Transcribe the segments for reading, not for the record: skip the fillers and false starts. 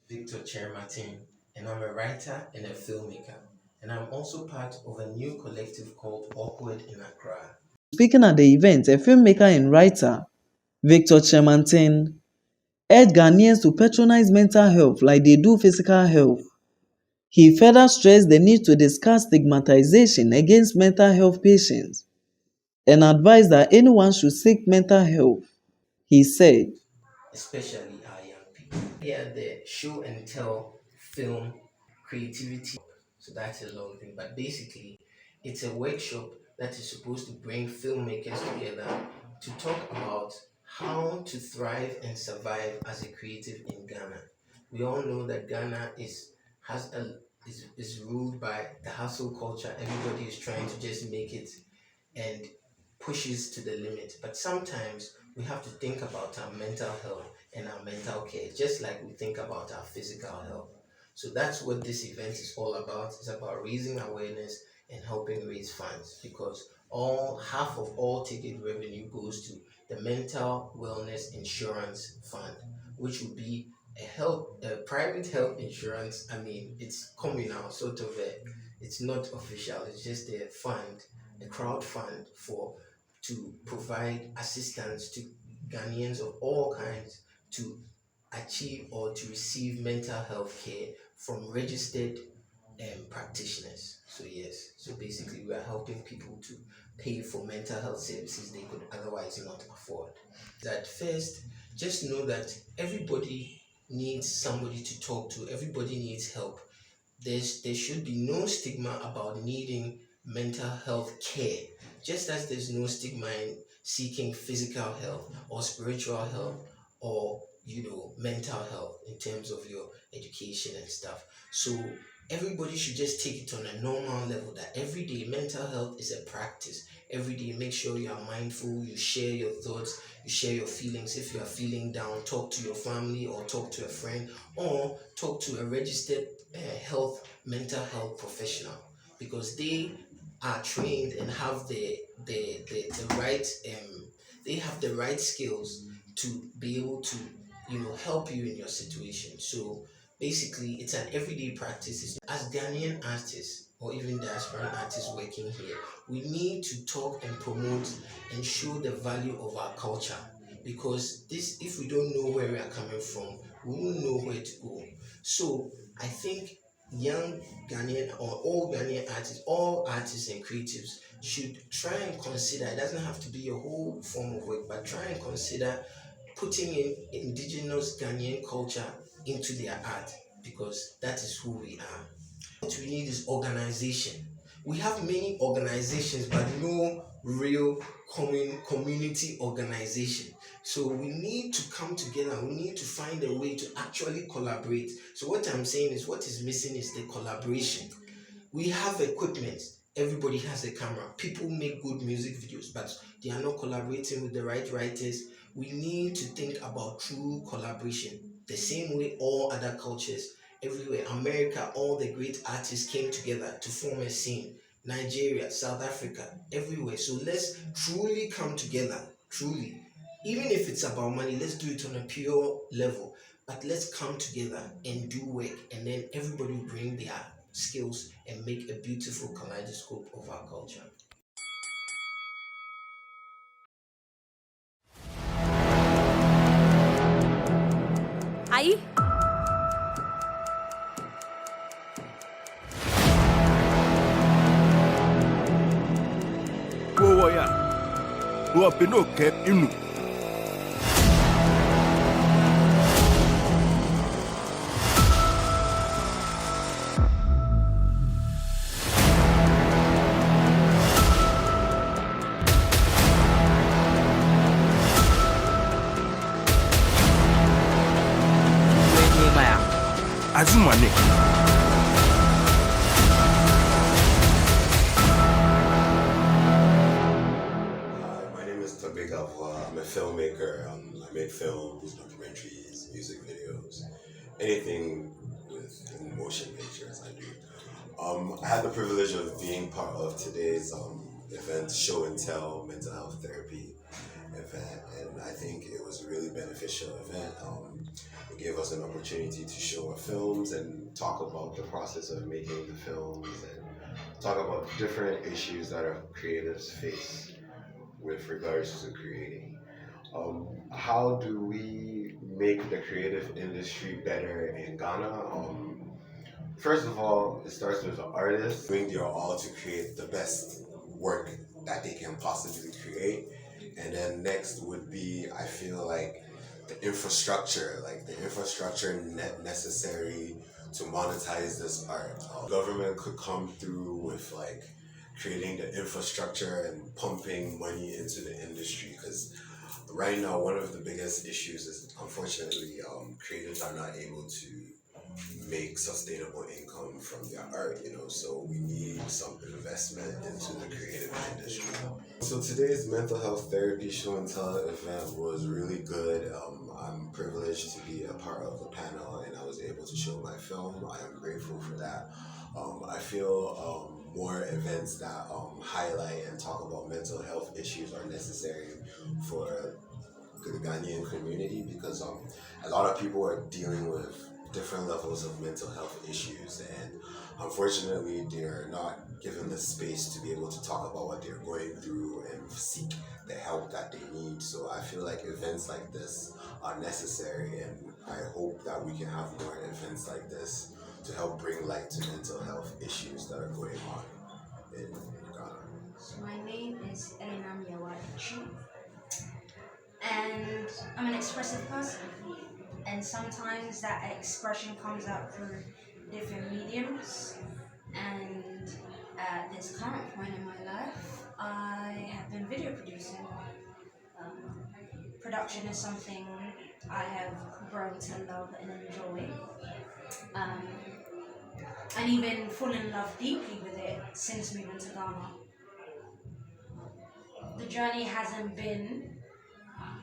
Victor Kyerematen, and I'm a writer and a filmmaker. And I'm also part of a new collective called Awkward in Accra. Speaking at the event, a filmmaker and writer, Victor Kyerematen, urged Ghanaians to patronize mental health like they do physical health. He further stressed the need to discuss stigmatization against mental health patients and advised that anyone should seek mental health. He said, Especially our young people. Here, the show and tell film creativity. So that's a long thing. But basically, it's a workshop that is supposed to bring filmmakers together to talk about how to thrive and survive as a creative in Ghana. We all know that Ghana has a is ruled by the hustle culture. Everybody is trying to just make it and pushes to the limit. But sometimes we have to think about our mental health and our mental care, just like we think about our physical health. So that's what this event is all about. It's about raising awareness and helping raise funds because all half of all ticket revenue goes to the mental wellness insurance fund, which would be a private health insurance. I mean, it's communal, sort of it's not official. It's just a fund, a crowd fund for to provide assistance to Ghanaians of all kinds to achieve or to receive mental health care from registered practitioners. So yes, so basically we are helping people to pay for mental health services they could otherwise not afford. That first, just know that everybody needs somebody to talk to. Everybody needs help. There should be no stigma about needing mental health care, just as there's no stigma in seeking physical health or spiritual health or mental health in terms of your education and stuff. So everybody should just take it on a normal level that every day mental health is a practice. Every day make sure you are mindful, you share your thoughts, you share your feelings. If you are feeling down, talk to your family or talk to a friend or talk to a registered mental health professional because they are trained and have the right they have the right skills to be able to help you in your situation. So basically it's an everyday practice. As Ghanaian artists or even diaspora artists working here, we need to talk and promote and show the value of our culture because this if we don't know where we are coming from, we won't know where to go. So I think young Ghanaian or all Ghanaian artists, all artists and creatives should try and consider, it doesn't have to be a whole form of work, but try and consider putting in indigenous Ghanaian culture into their art because that is who we are. What we need is organization. We have many organizations, but no real community organization. So we need to come together. We need to find a way to actually collaborate. So what I'm saying is what is missing is the collaboration. We have equipment. Everybody has a camera. People make good music videos, but they are not collaborating with the right writers. We need to think about true collaboration. The same way all other cultures, everywhere, America, all the great artists came together to form a scene. Nigeria, South Africa, everywhere. So let's truly come together. Truly. Even if it's about money, let's do it on a pure level. But let's come together and do work, and then everybody will bring their skills and make a beautiful kaleidoscope of our culture. Aí, Wo ya, wo pino kep inu. ni maya. Azumane. Hi, my name is Tabik Avwa. I'm a filmmaker. I make films, documentaries, music videos, anything with motion pictures I do. I had the privilege of being part of today's event, Show and Tell Mental Health Therapy. event, and I think it was a really beneficial event. It gave us an opportunity to show our films and talk about the process of making the films and talk about different issues that our creatives face with regards to creating. How do we make the creative industry better in Ghana? First of all, it starts with the artists doing their all to create the best work that they can possibly create. And then next would be, I feel like the infrastructure necessary to monetize this art. Government could come through with like creating the infrastructure and pumping money into the industry because right now one of the biggest issues is unfortunately creatives are not able to make sustainable income from their art, so we need some investment into the creative industry. So today's mental health therapy show and tell event was really good. I'm privileged to be a part of the panel and I was able to show my film. I am grateful for that. I feel more events that highlight and talk about mental health issues are necessary for the Ghanaian community because a lot of people are dealing with different levels of mental health issues and unfortunately they're not given the space to be able to talk about what they're going through and seek the help that they need. So I feel like events like this are necessary and I hope that we can have more events like this to help bring light to mental health issues that are going on in Ghana. So my name is Elena Miyawadichi, and I'm an expressive person. And sometimes that expression comes out through different mediums. And at this current point in my life, I have been video producing. Production is something I have grown to love and enjoy. And even fallen in love deeply with it since moving to Ghana. The journey hasn't been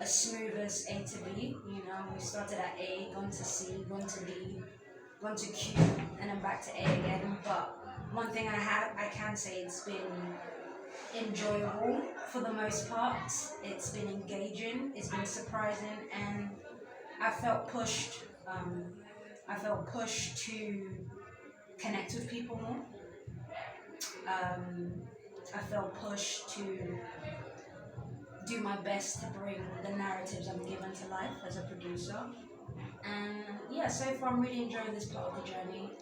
as smooth as A to B. We started at A, gone to C, gone to D, gone to Q, and then back to A again. But one thing I can say, it's been enjoyable for the most part. It's been engaging, it's been surprising, and I felt pushed. I felt pushed to connect with people more. I felt pushed to do my best to bring the narratives I'm given to life as a producer. And yeah, so far I'm really enjoying this part of the journey.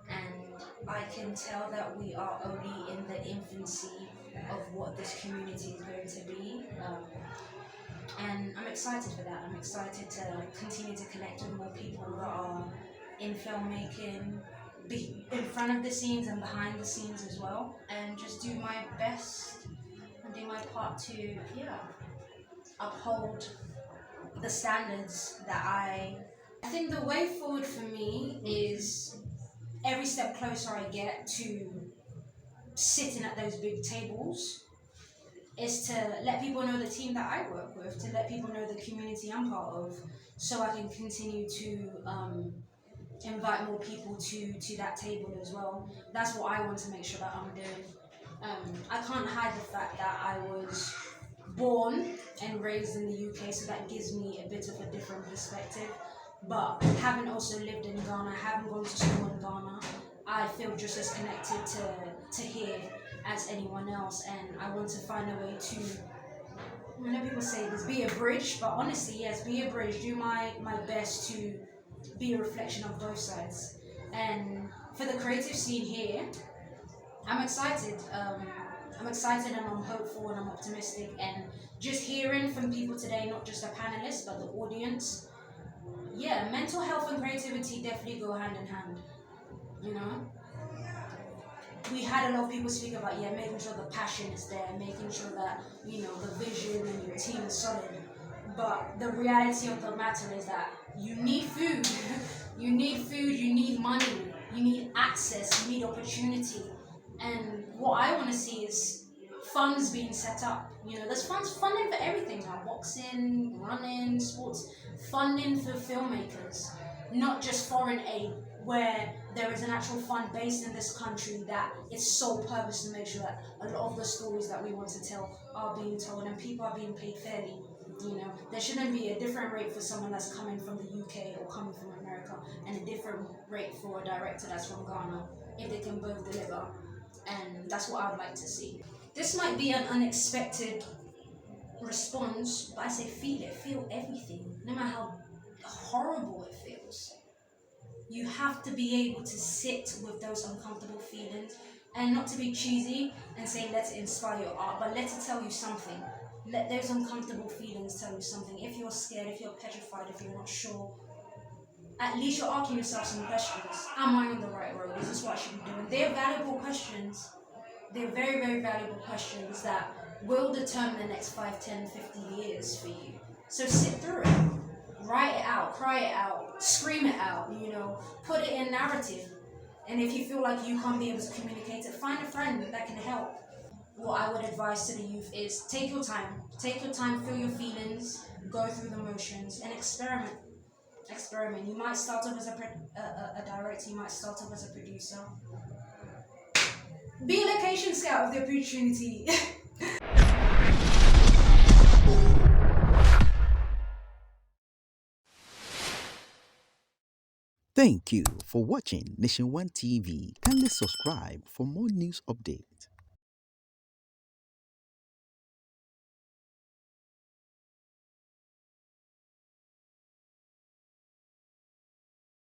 And I can tell that we are only in the infancy of what this community is going to be. And I'm excited for that. I'm excited to continue to connect with more people that are in filmmaking, be in front of the scenes and behind the scenes as well, and just do my best and do my part to uphold the standards that I think the way forward for me is every step closer I get to sitting at those big tables is to let people know the team that I work with, to let people know the community I'm part of, so I can continue to invite more people to that table as well. That's what I want to make sure that I'm doing. I can't hide the fact that I was born and raised in the UK, so that gives me a bit of a different perspective. But having also lived in Ghana, having gone to school in Ghana, I feel just as connected to here as anyone else, and I want to find a way to, I know people say this, be a bridge, but honestly, yes, be a bridge, do my best to be a reflection of both sides. And for the creative scene here, I'm excited. I'm excited and I'm hopeful and I'm optimistic, and just hearing from people today, not just the panelists but the audience, mental health and creativity definitely go hand in hand. We had a lot of people speak about making sure the passion is there, making sure that the vision and your team is solid. But the reality of the matter is that you need food, you need money, you need access, you need opportunity. And what I want to see is funds being set up. There's funding for everything now: boxing, running, sports, funding for filmmakers. not just foreign aid, where there is an actual fund based in this country that its sole purpose to make sure that a lot of the stories that we want to tell are being told and people are being paid fairly. There shouldn't be a different rate for someone that's coming from the UK or coming from America, and a different rate for a director that's from Ghana, if they can both deliver. And that's what I would like to see. This might be an unexpected response, but I say feel it, feel everything, no matter how horrible it feels. You have to be able to sit with those uncomfortable feelings, and not to be cheesy and say let it inspire your art, but let it tell you something. Let those uncomfortable feelings tell you something. If you're scared, if you're petrified, if you're not sure, at least you're asking yourself some questions. Am I on the right road? Is this what I should be doing? They're valuable questions. They're very, very valuable questions that will determine the next 5, 10, 15 years for you. So sit through it. Write it out, cry it out, scream it out, put it in narrative. And if you feel like you can't be able to communicate it, find a friend that can help. What I would advise to the youth is take your time. Take your time, feel your feelings, go through the motions, and experiment. Experiment. You might start off as a director, you might start off as a producer. Be a location scout of the opportunity. Thank you for watching Nation One TV. Kindly subscribe for more news updates.